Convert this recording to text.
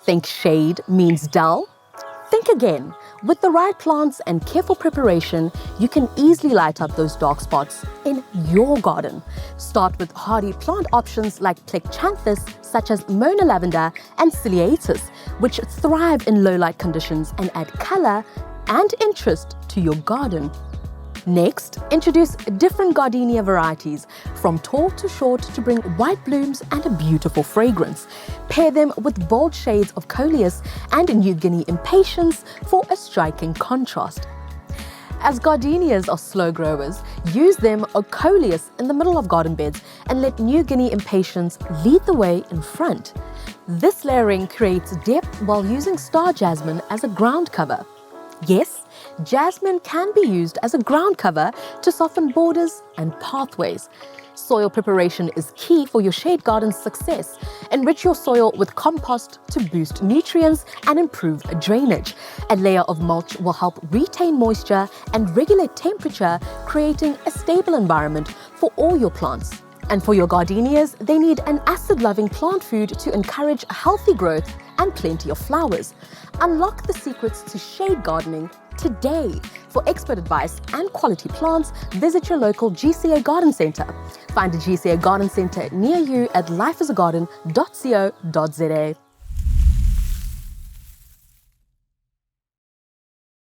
Think shade means dull? Think again. With the right plants and careful preparation, you can easily light up those dark spots in your garden. Start with hardy plant options like Plectranthus, such as Mona lavender and Ciliatus, which thrive in low light conditions and add color and interest to your garden. Next, introduce different gardenia varieties, from tall to short, to bring white blooms and a beautiful fragrance. Pair them with bold shades of Coleus and New Guinea Impatiens for a striking contrast. As gardenias are slow growers, use them or Coleus in the middle of garden beds and let New Guinea Impatiens lead the way in front. This layering creates depth while using star jasmine as a ground cover. Yes, jasmine can be used as a ground cover to soften borders and pathways. Soil preparation is key for your shade garden's success. Enrich your soil with compost to boost nutrients and improve drainage. A layer of mulch will help retain moisture and regulate temperature, creating a stable environment for all your plants. And for your gardenias, they need an acid-loving plant food to encourage healthy growth and plenty of flowers. Unlock the secrets to shade gardening today. For expert advice and quality plants, visit your local GCA Garden Centre. Find a GCA Garden Centre near you at lifeasagarden.co.za.